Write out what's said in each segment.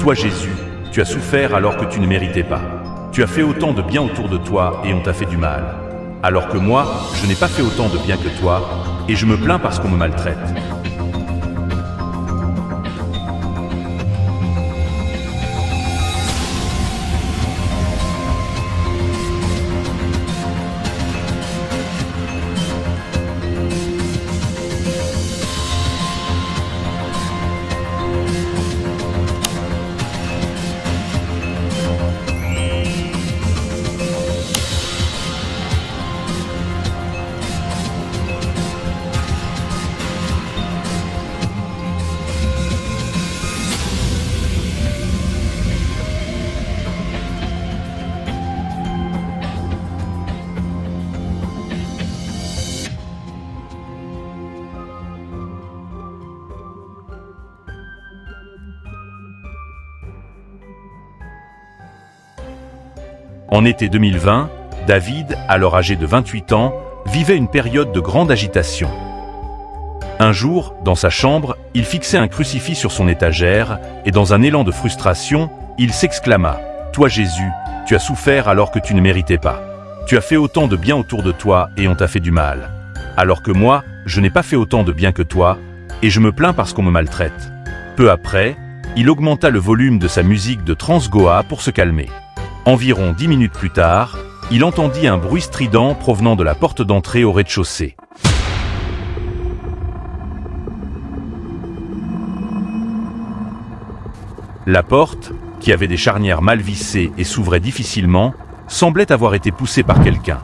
Toi Jésus, tu as souffert alors que tu ne méritais pas. Tu as fait autant de bien autour de toi et on t'a fait du mal. Alors que moi, je n'ai pas fait autant de bien que toi, et je me plains parce qu'on me maltraite. En été 2020, David, alors âgé de 28 ans, vivait une période de grande agitation. Un jour, dans sa chambre, il fixait un crucifix sur son étagère et dans un élan de frustration, il s'exclama « Toi Jésus, tu as souffert alors que tu ne méritais pas. Tu as fait autant de bien autour de toi et on t'a fait du mal. Alors que moi, je n'ai pas fait autant de bien que toi et je me plains parce qu'on me maltraite. » Peu après, il augmenta le volume de sa musique de trance Goa pour se calmer. Environ 10 minutes plus tard, il entendit un bruit strident provenant de la porte d'entrée au rez-de-chaussée. La porte, qui avait des charnières mal vissées et s'ouvrait difficilement, semblait avoir été poussée par quelqu'un.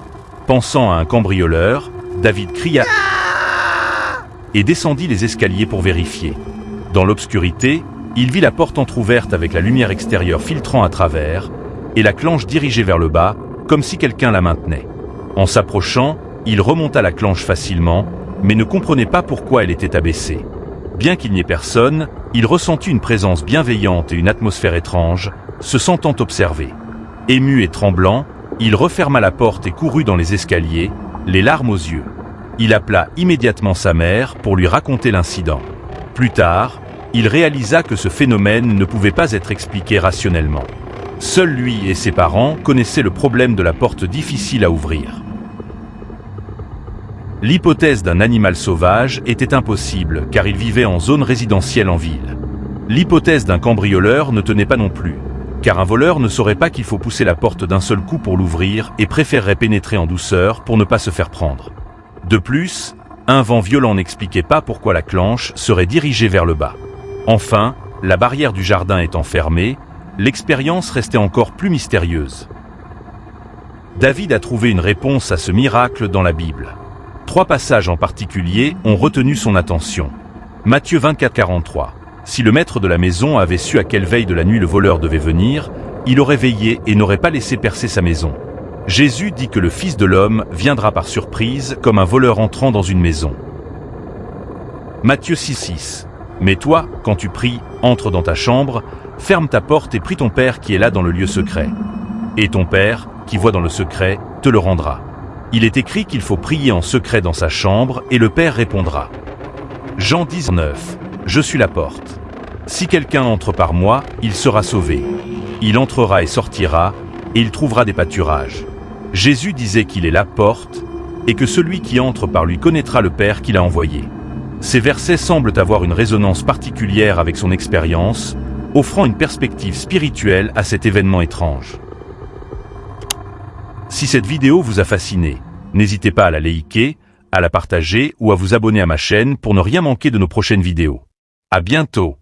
Pensant à un cambrioleur, David cria et descendit les escaliers pour vérifier. Dans l'obscurité, il vit la porte entr'ouverte avec la lumière extérieure filtrant à travers, et la clenche dirigée vers le bas, comme si quelqu'un la maintenait. En s'approchant, il remonta la clenche facilement, mais ne comprenait pas pourquoi elle était abaissée. Bien qu'il n'y ait personne, il ressentit une présence bienveillante et une atmosphère étrange, se sentant observé. Ému et tremblant, il referma la porte et courut dans les escaliers, les larmes aux yeux. Il appela immédiatement sa mère pour lui raconter l'incident. Plus tard, il réalisa que ce phénomène ne pouvait pas être expliqué rationnellement. Seul lui et ses parents connaissaient le problème de la porte difficile à ouvrir. L'hypothèse d'un animal sauvage était impossible car il vivait en zone résidentielle en ville. L'hypothèse d'un cambrioleur ne tenait pas non plus, car un voleur ne saurait pas qu'il faut pousser la porte d'un seul coup pour l'ouvrir et préférerait pénétrer en douceur pour ne pas se faire prendre. De plus, un vent violent n'expliquait pas pourquoi la clenche serait dirigée vers le bas. Enfin, la barrière du jardin étant fermée, l'expérience restait encore plus mystérieuse. David a trouvé une réponse à ce miracle dans la Bible. 3 passages en particulier ont retenu son attention. Matthieu 24:43. Si le maître de la maison avait su à quelle veille de la nuit le voleur devait venir, il aurait veillé et n'aurait pas laissé percer sa maison. Jésus dit que le Fils de l'homme viendra par surprise comme un voleur entrant dans une maison. Matthieu 6:6. Mais toi, quand tu pries, entre dans ta chambre, ferme ta porte et prie ton Père qui est là dans le lieu secret. Et ton Père, qui voit dans le secret, te le rendra. Il est écrit qu'il faut prier en secret dans sa chambre et le Père répondra. Jean 10:9. Je suis la porte. Si quelqu'un entre par moi, il sera sauvé. Il entrera et sortira, et il trouvera des pâturages. Jésus disait qu'il est la porte, et que celui qui entre par lui connaîtra le Père qui l'a envoyé. Ces versets semblent avoir une résonance particulière avec son expérience, offrant une perspective spirituelle à cet événement étrange. Si cette vidéo vous a fasciné, n'hésitez pas à la liker, à la partager ou à vous abonner à ma chaîne pour ne rien manquer de nos prochaines vidéos. À bientôt!